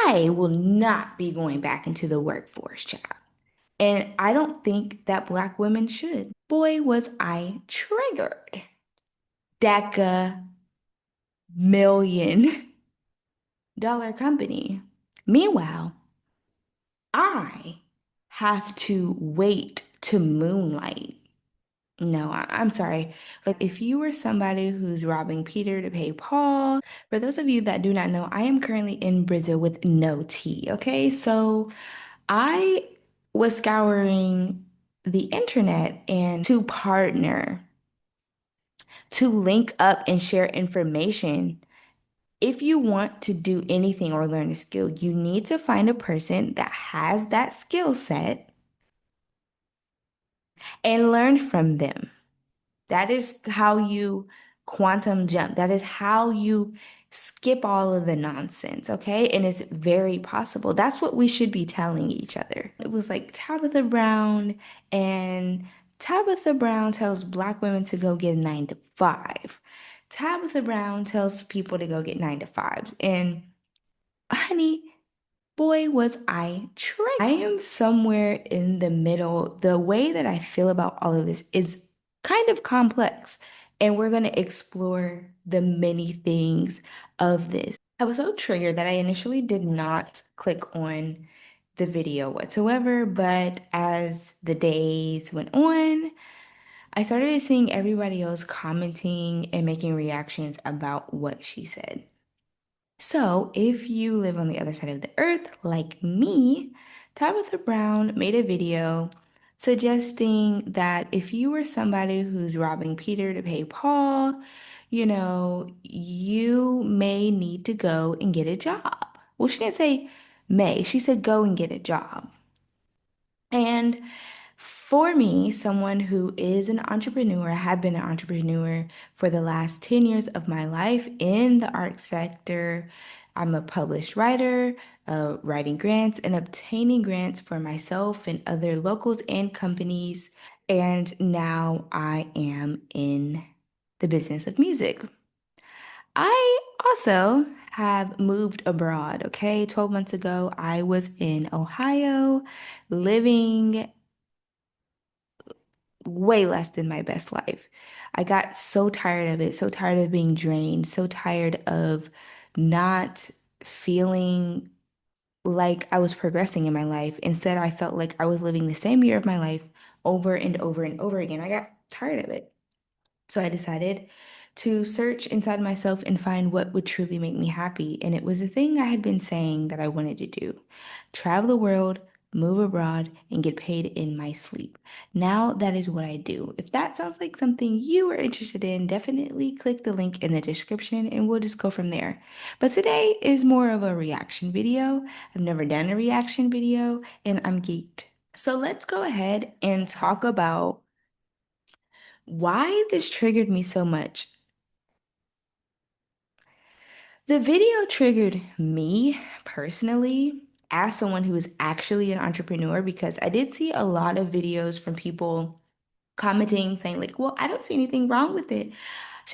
I will not be going back into the workforce, child. And I don't think that Black women should. Boy, was I triggered. Deca $1 million company. Meanwhile, I have to wait to moonlight. No, I'm sorry. Like, if you were somebody who's robbing Peter to pay Paul, for those of you that do not know, I am currently in Brazil with no tea, okay? So I was scouring the internet and to partner, to link up and share information. If you want to do anything or learn a skill, you need to find a person that has that skill set and learn from them. That is how you quantum jump. That is how you skip all of the nonsense, okay? And it's very possible. That's what we should be telling each other. It was like Tabitha Brown, and Tabitha Brown tells Black women to go get a 9 to 5. Tabitha Brown tells people to go get 9 to 5s. And honey, boy, was I triggered. I am somewhere in the middle. The way that I feel about all of this is kind of complex, and we're going to explore the many things of this. I was so triggered that I initially did not click on the video whatsoever, but as the days went on, I started seeing everybody else commenting and making reactions about what she said. So, if you live on the other side of the earth, like me, Tabitha Brown made a video suggesting that if you were somebody who's robbing Peter to pay Paul, you may need to go and get a job. Well, she didn't say may, she said go and get a job. And for me, someone who is an entrepreneur, have been an entrepreneur for the last 10 years of my life in the art sector, I'm a published writer, writing grants and obtaining grants for myself and other locals and companies. And now I am in the business of music. I also have moved abroad, okay? 12 months ago, I was in Ohio living way less than my best life. I got so tired of it, so tired of being drained, so tired of not feeling like I was progressing in my life. Instead, I felt like I was living the same year of my life over and over and over again. I got tired of it. So I decided to search inside myself and find what would truly make me happy. And it was a thing I had been saying that I wanted to do: travel the world, move abroad, and get paid in my sleep. Now that is what I do. If that sounds like something you are interested in, definitely click the link in the description and we'll just go from there. But today is more of a reaction video. I've never done a reaction video and I'm geeked. So let's go ahead and talk about why this triggered me so much. The video triggered me personally as someone who is actually an entrepreneur, because I did see a lot of videos from people commenting saying like, well, I don't see anything wrong with it.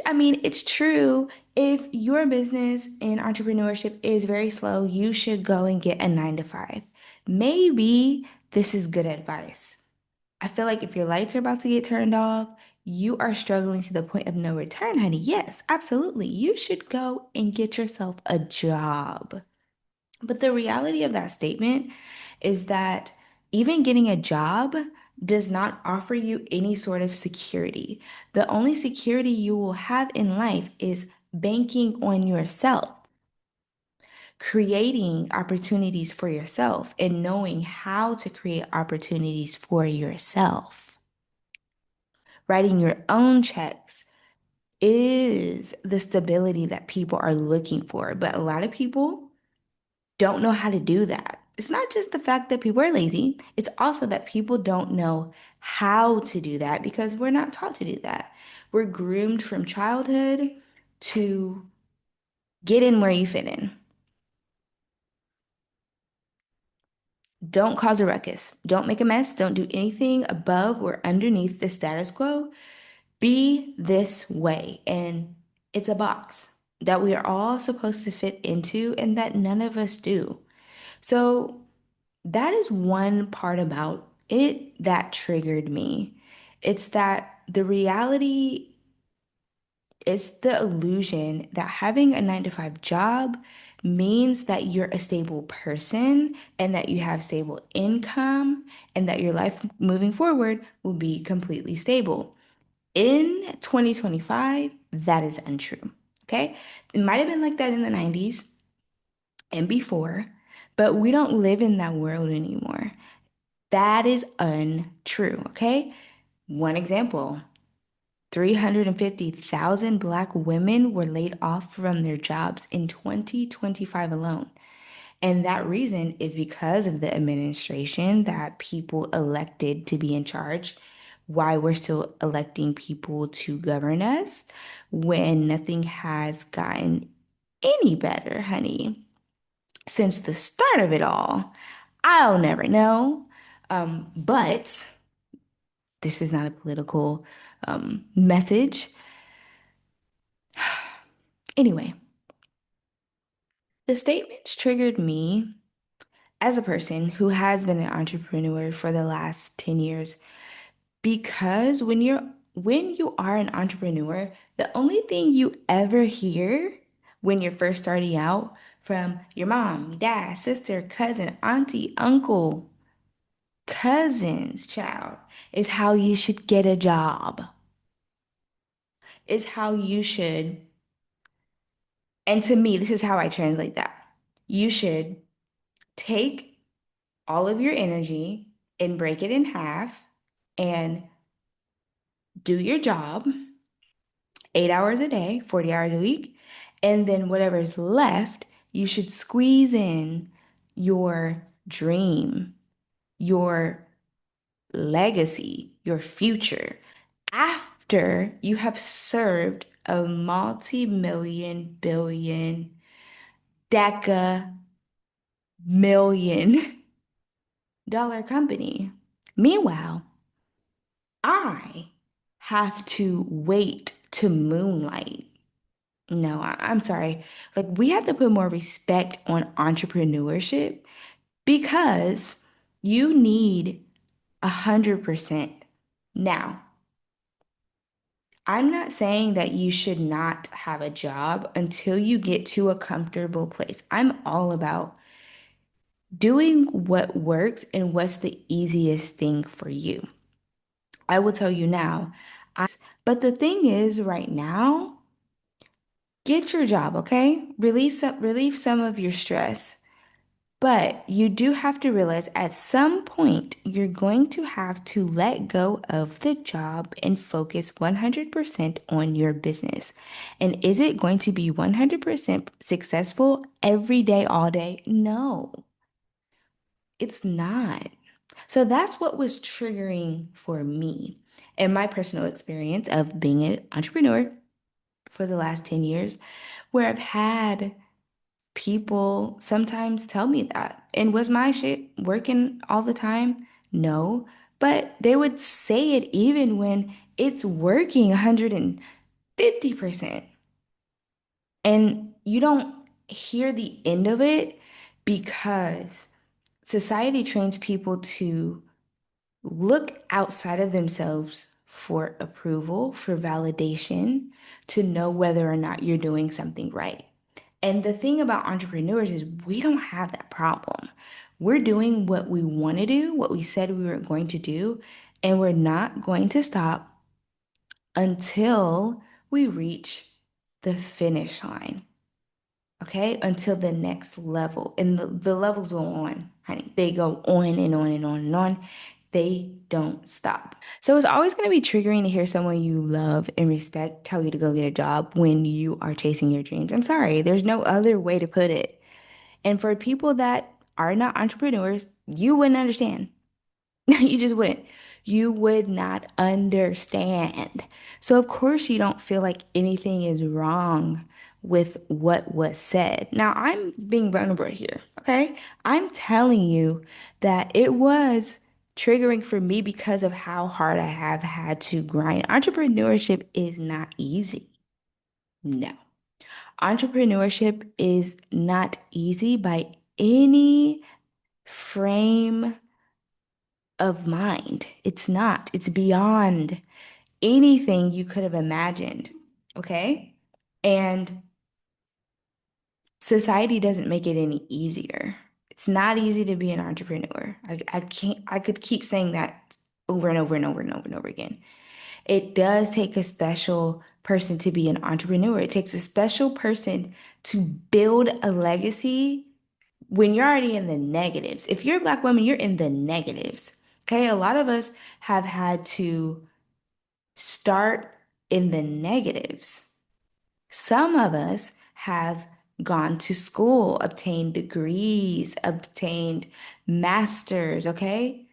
I mean, it's true. If your business in entrepreneurship is very slow, you should go and get a 9 to 5. Maybe this is good advice. I feel like if your lights are about to get turned off, you are struggling to the point of no return, honey. Yes, absolutely. You should go and get yourself a job. But the reality of that statement is that even getting a job does not offer you any sort of security. The only security you will have in life is banking on yourself, creating opportunities for yourself, and knowing how to create opportunities for yourself. Writing your own checks is the stability that people are looking for. But a lot of people don't know how to do that. It's not just the fact that people are lazy, it's also that people don't know how to do that because we're not taught to do that. We're groomed from childhood to get in where you fit in. Don't cause a ruckus. Don't make a mess. Don't do anything above or underneath the status quo. Be this way. And it's a box that we are all supposed to fit into and that none of us do. So that is one part about it that triggered me. It's that the reality is the illusion that having a 9 to 5 job means that you're a stable person and that you have stable income and that your life moving forward will be completely stable. In 2025, that is untrue. Okay. It might have been like that in the 90s and before, but we don't live in that world anymore. That is untrue. Okay. One example, 350,000 Black women were laid off from their jobs in 2025 alone. And that reason is because of the administration that people elected to be in charge. Why we're still electing people to govern us when nothing has gotten any better, honey, since the start of it all. I'll never know. But this is not a political message. Anyway, the statements triggered me as a person who has been an entrepreneur for the last 10 years because when you are an entrepreneur, the only thing you ever hear when you're first starting out from your mom, dad, sister, cousin, auntie, uncle, cousins, child, is how you should get a job. Is how you should, and to me, this is how I translate that. You should take all of your energy and break it in half and do your job 8 hours a day, 40 hours a week. And then whatever's left, you should squeeze in your dream, your legacy, your future after you have served a multi-million, billion, deca million dollar company. Meanwhile, I have to wait to moonlight. No, I'm sorry. Like, we have to put more respect on entrepreneurship because you need 100%. Now, I'm not saying that you should not have a job until you get to a comfortable place. I'm all about doing what works and what's the easiest thing for you. I will tell you now. But the thing is, right now, get your job, okay? Relieve some of your stress. But you do have to realize at some point you're going to have to let go of the job and focus 100% on your business. And is it going to be 100% successful every day, all day? No, it's not. So that's what was triggering for me and my personal experience of being an entrepreneur for the last 10 years, where I've had people sometimes tell me that. And was my shit working all the time? No. But they would say it even when it's working 150%. And you don't hear the end of it because society trains people to look outside of themselves for approval, for validation, to know whether or not you're doing something right. And the thing about entrepreneurs is we don't have that problem. We're doing what we want to do, what we said we were going to do, and we're not going to stop until we reach the finish line. Okay, until the next level. And the levels go on, honey. They go on and on and on and on. They don't stop. So it's always going to be triggering to hear someone you love and respect tell you to go get a job when you are chasing your dreams. I'm sorry, there's no other way to put it. And for people that are not entrepreneurs, you wouldn't understand. You just wouldn't. You would not understand. So, of course, you don't feel like anything is wrong with what was said. Now, I'm being vulnerable here, okay? I'm telling you that it was triggering for me because of how hard I have had to grind. Entrepreneurship is not easy. No. Entrepreneurship is not easy by any frame of mind. It's not. It's beyond anything you could have imagined. Okay? And society doesn't make it any easier. It's not easy to be an entrepreneur. I can't, I could keep saying that over and over and over and over and over again. It does take a special person to be an entrepreneur. It takes a special person to build a legacy when you're already in the negatives. If you're a Black woman, you're in the negatives. Okay, a lot of us have had to start in the negatives. Some of us have gone to school, obtained degrees, obtained masters, okay?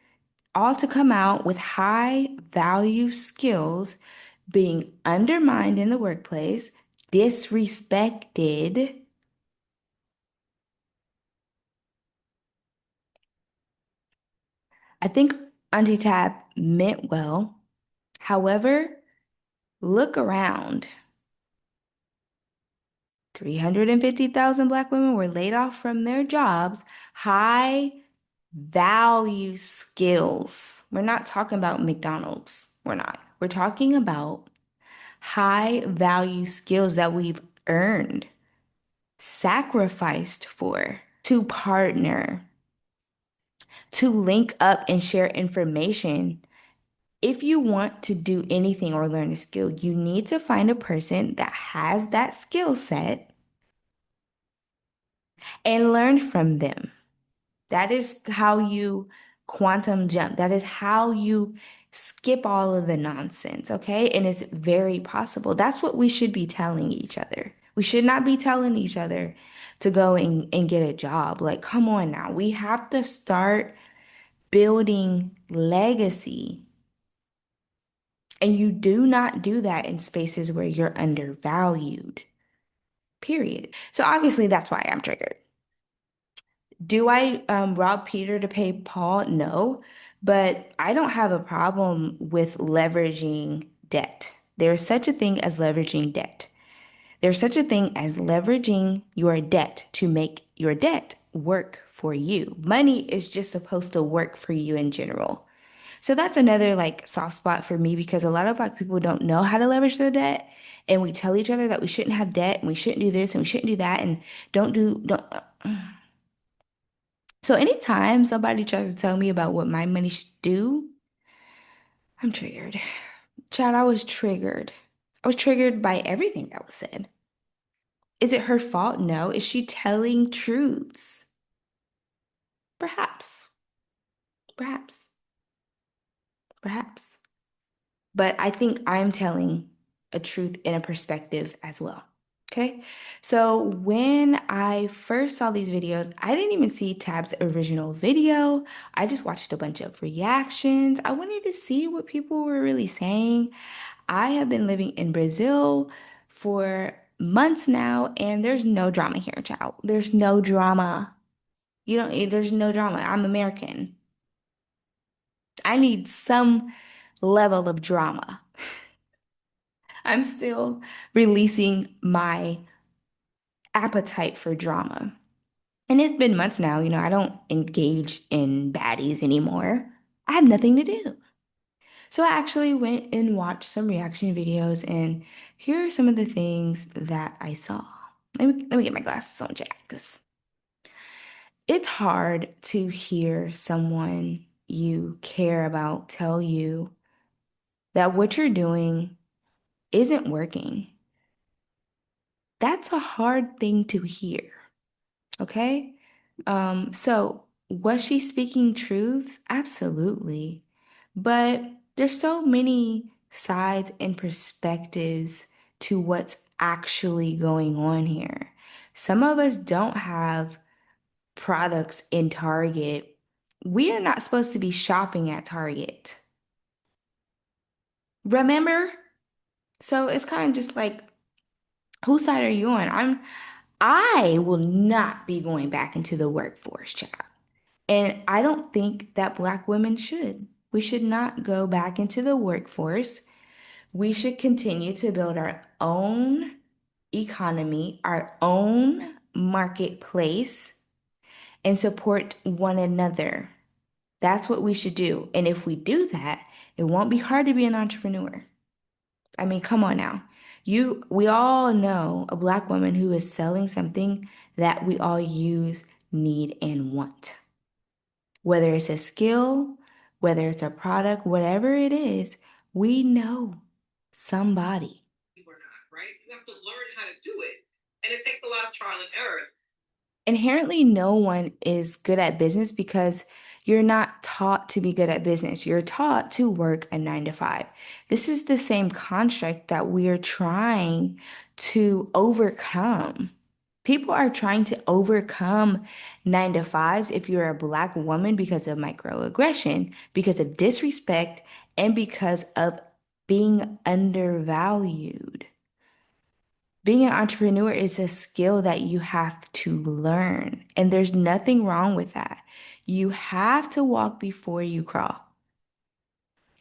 All to come out with high value skills being undermined in the workplace, disrespected. I think Auntie Tab meant well. However, look around. 350,000 Black women were laid off from their jobs. High value skills. We're not talking about McDonald's. We're not. We're talking about high value skills that we've earned, sacrificed for, to partner, to link up and share information. If you want to do anything or learn a skill, you need to find a person that has that skill set and learn from them. That is how you quantum jump. That is how you skip all of the nonsense, okay? And it's very possible. That's what we should be telling each other. We should not be telling each other to go and get a job. Like, come on now. We have to start building legacy. And you do not do that in spaces where you're undervalued, period. So obviously that's why I'm triggered. Do I rob Peter to pay Paul? No, but I don't have a problem with leveraging debt. There's such a thing as leveraging debt. There's such a thing as leveraging your debt to make your debt work for you. Money is just supposed to work for you in general. So that's another like soft spot for me because a lot of Black people don't know how to leverage their debt. And we tell each other that we shouldn't have debt and we shouldn't do this and we shouldn't do that and don't. So anytime somebody tries to tell me about what my money should do, I'm triggered. Chad, I was triggered. I was triggered by everything that was said. Is it her fault? No. Is she telling truths? Perhaps. Perhaps. Perhaps. But I think I'm telling a truth in a perspective as well. Okay. So when I first saw these videos, I didn't even see Tab's original video. I just watched a bunch of reactions. I wanted to see what people were really saying. I have been living in Brazil for months now, and there's no drama here, child. There's no drama. There's no drama. I'm American. I need some level of drama. I'm still releasing my appetite for drama. And it's been months now, I don't engage in baddies anymore. I have nothing to do. So I actually went and watched some reaction videos, and here are some of the things that I saw. Let me get my glasses on, Jack, because it's hard to hear someone you care about tell you that what you're doing isn't working. That's a hard thing to hear. Okay? So was she speaking truth? Absolutely. But there's so many sides and perspectives to what's actually going on here. Some of us don't have products in Target. We are not supposed to be shopping at Target. Remember? So it's kind of just like, whose side are you on? I will not be going back into the workforce, child. And I don't think that Black women should. We should not go back into the workforce. We should continue to build our own economy, our own marketplace, and support one another. That's what we should do. And if we do that, it won't be hard to be an entrepreneur. I mean, come on now. We all know a Black woman who is selling something that we all use, need, and want. Whether it's a skill, whether it's a product, whatever it is, we know somebody. We're not, right? You have to learn how to do it. And it takes a lot of trial and error. Inherently, no one is good at business because you're not taught to be good at business. You're taught to work a 9 to 5. This is the same construct that we are trying to overcome. People are trying to overcome 9 to 5s if you're a Black woman because of microaggression, because of disrespect, and because of being undervalued. Being an entrepreneur is a skill that you have to learn, and there's nothing wrong with that. You have to walk before you crawl.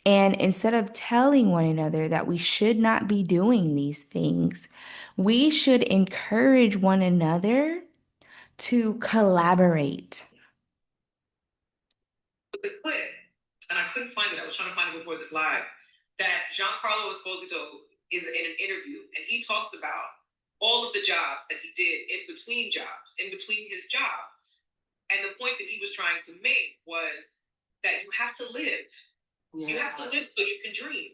And instead of telling one another that we should not be doing these things, we should encourage one another to collaborate. The clip, and I couldn't find it. I was trying to find it before this live. That Giancarlo Esposito is in an interview, and he talks about all of the jobs that he did in between jobs, in between his job. And the point that he was trying to make was that you have to live. Yeah. You have to live so you can dream.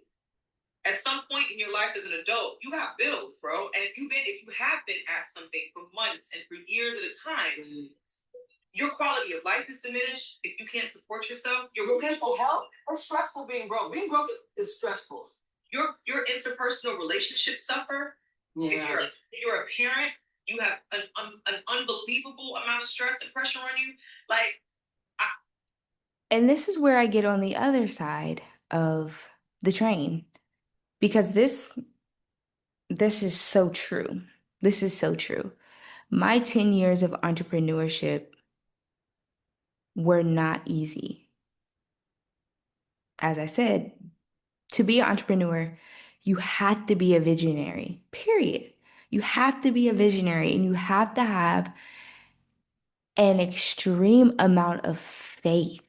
At some point in your life as an adult, you have bills, bro. And if you have been at something for months and for years at a time, your quality of life is diminished. If you can't support yourself, your mental health. It's stressful being broke. Being broke is stressful. Your interpersonal relationships suffer. Yeah. If you're a parent, you have an unbelievable amount of stress and pressure on you. And this is where I get on the other side of the train, because this is so true. This is so true. My 10 years of entrepreneurship were not easy. As I said, to be an entrepreneur, you have to be a visionary, period. You have to be a visionary, and you have to have an extreme amount of faith.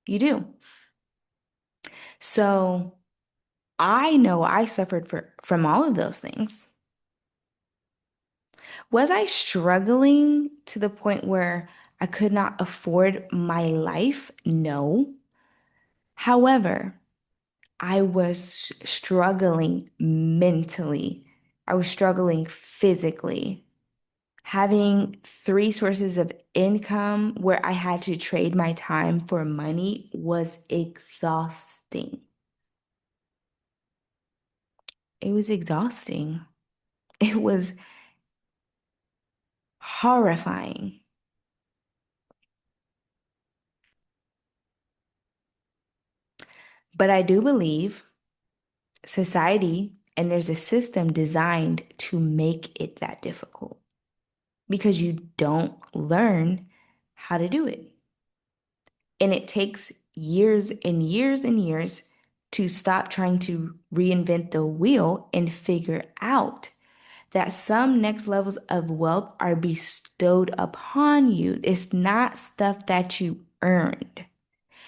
You do. So I know I suffered from all of those things. Was I struggling to the point where I could not afford my life? No. However, I was struggling mentally. I was struggling physically. Having 3 sources of income where I had to trade my time for money was exhausting. It was exhausting. It was horrifying. But I do believe society and there's a system designed to make it that difficult because you don't learn how to do it. And it takes years and years and years to stop trying to reinvent the wheel and figure out that some next levels of wealth are bestowed upon you. It's not stuff that you earned.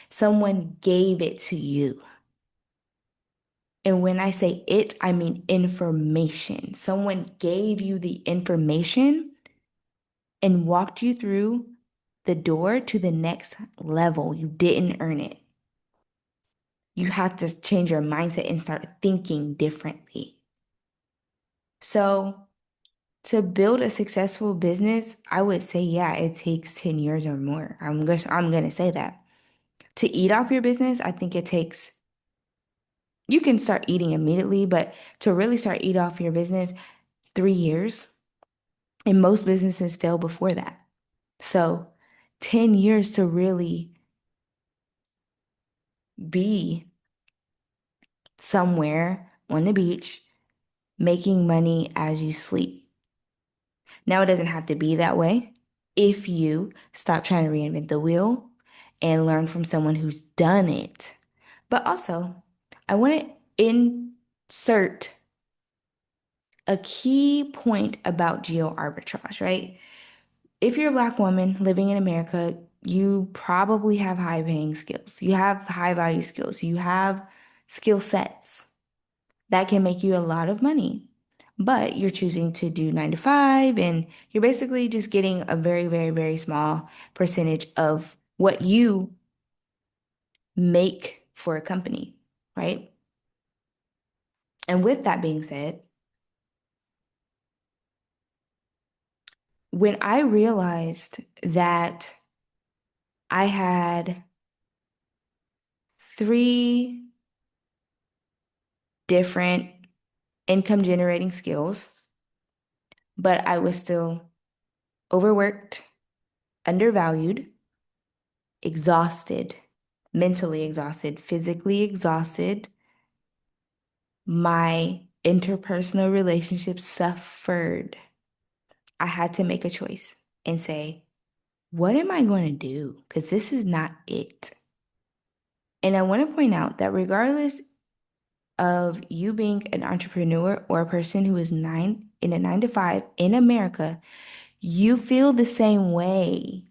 Someone gave it to you. And when I say it, I mean information. Someone gave you the information and walked you through the door to the next level. You didn't earn it. You have to change your mindset and start thinking differently. So, to build a successful business, I would say, yeah, it takes 10 years or more. I'm gonna say that. To eat off your business, I think it takes, you can start eating immediately, but to really start eat off your business, 3 years. And most businesses fail before that. So 10 years to really be somewhere on the beach, making money as you sleep. Now, it doesn't have to be that way if you stop trying to reinvent the wheel and learn from someone who's done it. But also, I want to insert a key point about geo-arbitrage, right? If you're a Black woman living in America, you probably have high paying skills. You have high value skills. You have skill sets that can make you a lot of money. But you're choosing to do 9 to 5, and you're basically just getting a very, very, very small percentage of what you make for a company, right? And with that being said, when I realized that I had three different income generating skills, but I was still overworked, undervalued, exhausted, mentally exhausted, physically exhausted. My interpersonal relationships suffered. I had to make a choice and say, what am I going to do? Because this is not it. And I want to point out that regardless of you being an entrepreneur or a person who is in a 9 to 5 in America, you feel the same way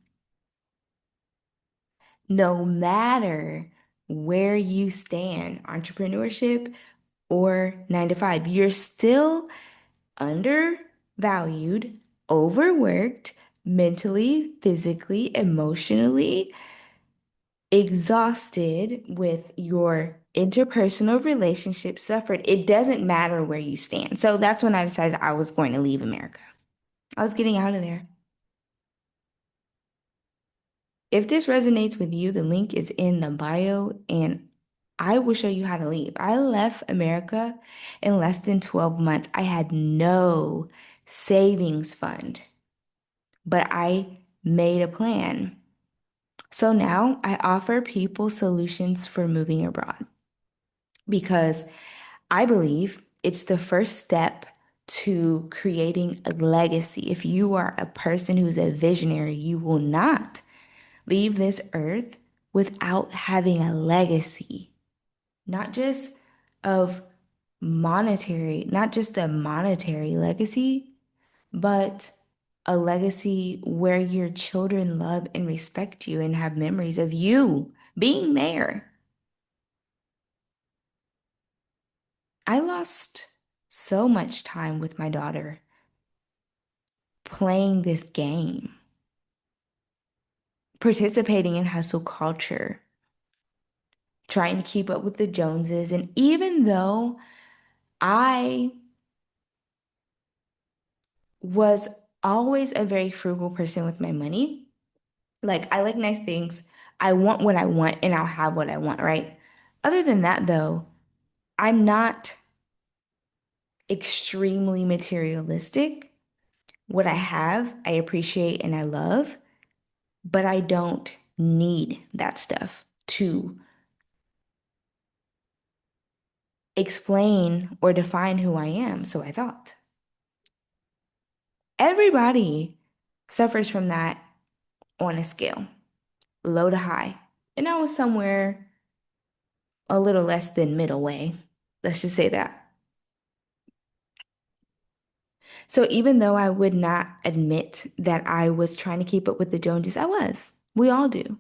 no matter where you stand, entrepreneurship or 9 to 5, you're still undervalued, overworked, mentally, physically, emotionally, exhausted with your interpersonal relationships suffered. It doesn't matter where you stand. So that's when I decided I was going to leave America. I was getting out of there. If this resonates with you, the link is in the bio and I will show you how to leave. I left America in less than 12 months. I had no savings fund, but I made a plan. So now I offer people solutions for moving abroad because I believe it's the first step to creating a legacy. If you are a person who's a visionary, you will not leave this earth without having a legacy, not just of not just a monetary legacy, but a legacy where your children love and respect you and have memories of you being there. I lost so much time with my daughter playing this game, participating in hustle culture, trying to keep up with the Joneses. And even though I was always a very frugal person with my money, like I like nice things, I want what I want, and I'll have what I want, right? Other than that, though, I'm not extremely materialistic. What I have, I appreciate and I love, but I don't need that stuff to explain or define who I am. So I thought. Everybody suffers from that on a scale, low to high. And I was somewhere a little less than middle way. Let's just say that. So even though I would not admit that I was trying to keep up with the Joneses, I was. We all do.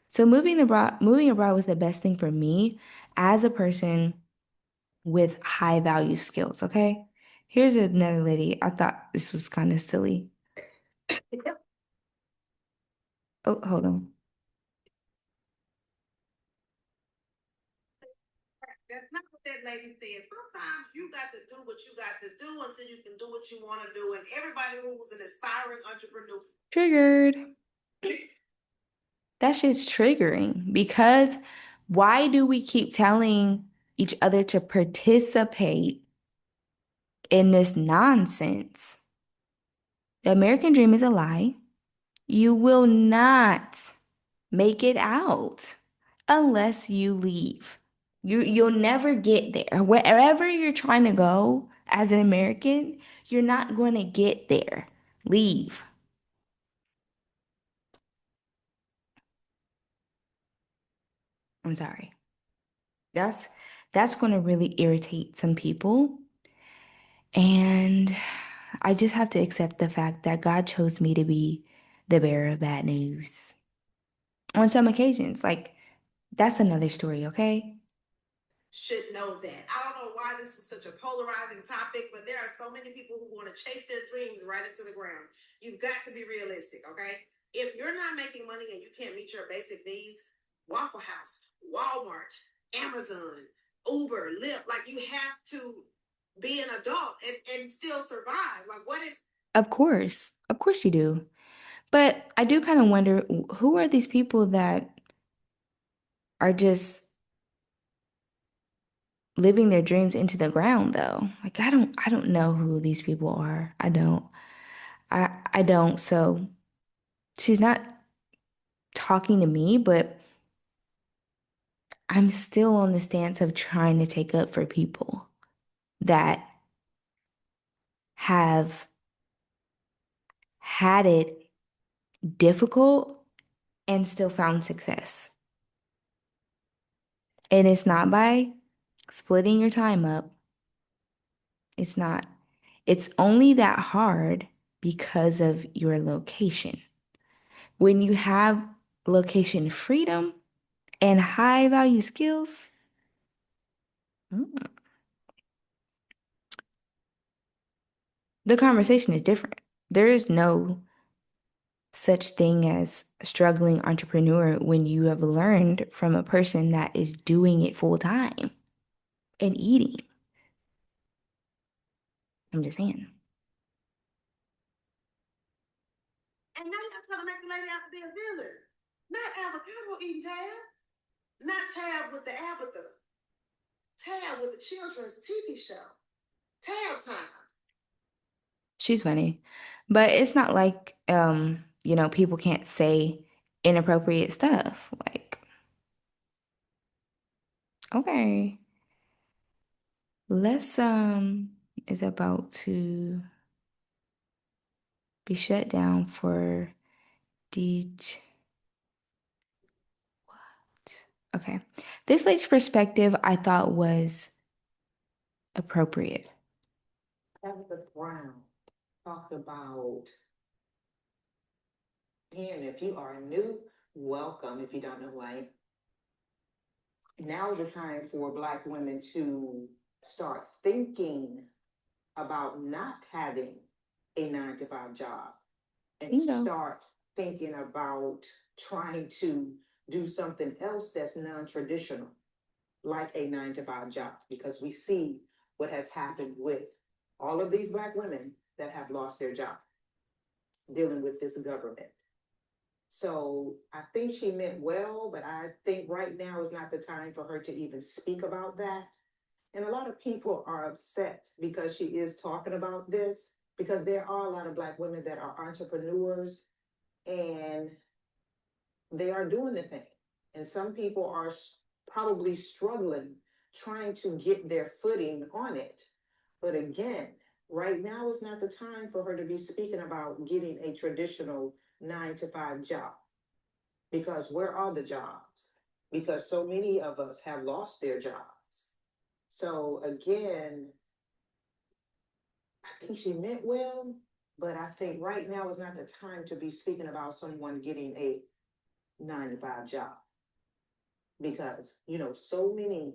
So moving abroad was the best thing for me as a person with high value skills, okay? Here's another lady. I thought this was kind of silly. Oh, hold on. That's not what that lady said. Sometimes you got to do what you got to do until you can do what you want to do. And everybody who's an aspiring entrepreneur. Triggered. That shit's triggering because why do we keep telling each other to participate in this nonsense? The American dream is a lie. You will not make it out unless you leave. You'll never get there. Wherever you're trying to go as an American, you're not going to get there. Leave. I'm sorry. That's that's going to really irritate some people. And I just have to accept the fact that God chose me to be the bearer of bad news on some occasions. Like, that's another story, okay? Should know that. I don't know why this was such a polarizing topic, but there are so many people who want to chase their dreams right into the ground. You've got to be realistic, okay? If you're not making money and you can't meet your basic needs, Waffle House, Walmart, Amazon, Uber, Lyft, like you have to be an adult and still survive. Like, what is. Of course. Of course you do. But I do kind of wonder who are these people that are just living their dreams into the ground though? Like I don't know who these people are. I don't. I don't. So she's not talking to me, but I'm still on the stance of trying to take up for people that have had it difficult and still found success. And it's not by splitting your time up. It's not. It's only that hard because of your location. When you have location freedom and high value skills, mm, the conversation is different. There is no such thing as struggling entrepreneur when you have learned from a person that is doing it full time and eating. I'm just saying. And now you're trying to make the lady out to be a villain. Not avocado eating Tab. Not Tab with the Tabitha. Tab with the children's TV show. Tab time. She's funny. But it's not like people can't say inappropriate stuff. Like, okay, let's is about to be shut down for DJ. What? Okay. This lady's perspective I thought was appropriate. Tabitha Brown talked about, and if you are new, welcome. If you don't know who I am. Now is the time for Black women to start thinking about not having a 9 to 5 job and Bingo. start thinking about trying to do something else that's non-traditional, like a 9 to 5 job, because we see what has happened with all of these Black women that have lost their job dealing with this government. So I think she meant well, but I think right now is not the time for her to even speak about that. And a lot of people are upset because she is talking about this, because there are a lot of Black women that are entrepreneurs and they are doing the thing. And some people are probably struggling trying to get their footing on it. But again, right now is not the time for her to be speaking about getting a traditional 9 to 5 job, because where are the jobs? Because so many of us have lost their jobs. So again, I think she meant well, but I think right now is not the time to be speaking about someone getting a 9 to 5 job, because so many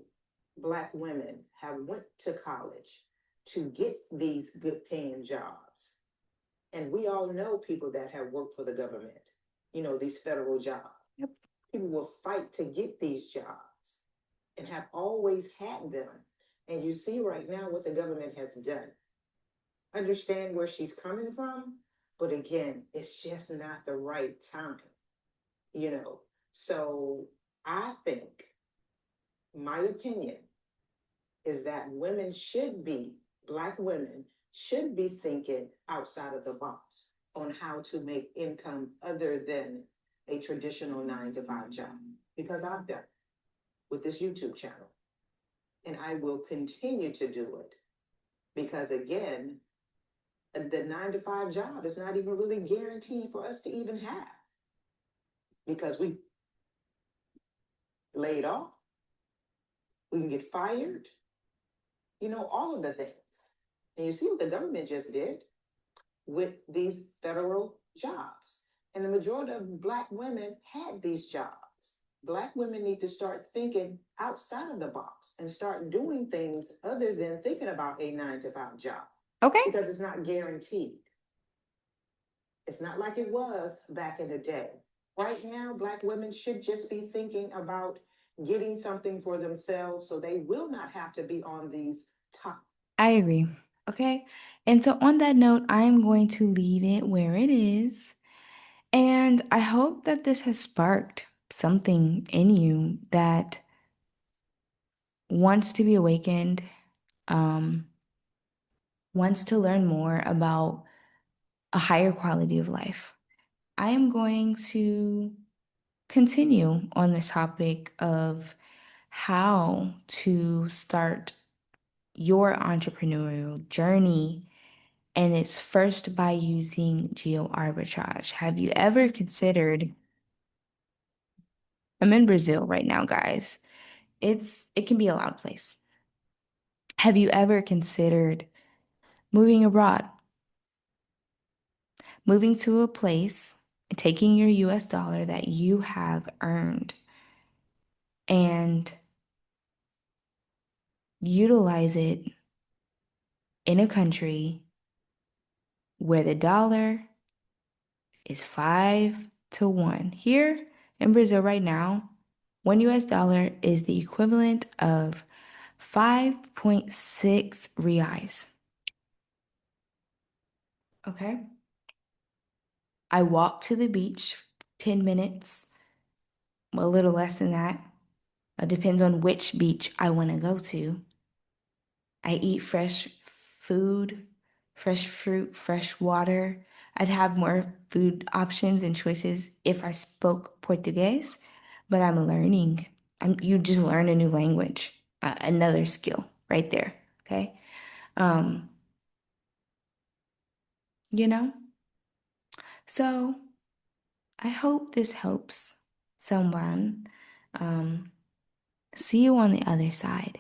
Black women have went to college to get these good paying jobs, and we all know people that have worked for the government, these federal jobs. Yep. People will fight to get these jobs and have always had them. And you see right now what the government has done. Understand where she's coming from, but again, it's just not the right time, you know. So I think my opinion is that women should be, Black women should be thinking outside of the box on how to make income other than a traditional 9 to 5 job. Because I've done it with this YouTube channel, and I will continue to do it, because again, the 9 to 5 job is not even really guaranteed for us to even have, because we laid off, we can get fired, all of the things. And you see what the government just did with these federal jobs. And the majority of Black women had these jobs. Black women need to start thinking outside of the box and start doing things other than thinking about a 9 to 5 job Okay. because it's not guaranteed. It's not like it was back in the day. Right now, Black women should just be thinking about getting something for themselves so they will not have to be on these top. I agree. Okay. And so on that note, I'm going to leave it where it is. And I hope that this has sparked something in you that wants to be awakened, um, wants to learn more about a higher quality of life. I am going to continue on this topic of how to start your entrepreneurial journey. And it's first by using geo-arbitrage. Have you ever considered? I'm in Brazil right now, guys. It can be a loud place. Have you ever considered moving abroad? Moving to a place, taking your US dollar that you have earned and utilize it in a country where the dollar is 5 to 1. Here in Brazil right now, 1 US dollar is the equivalent of 5.6 reais. Okay. I walk to the beach 10 minutes, a little less than that. It depends on which beach I want to go to. I eat fresh food, fresh fruit, fresh water. I'd have more food options and choices if I spoke Portuguese, but I'm learning. You just learn a new language, another skill right there. Okay. Um, you know, so I hope this helps someone. Um, See you on the other side.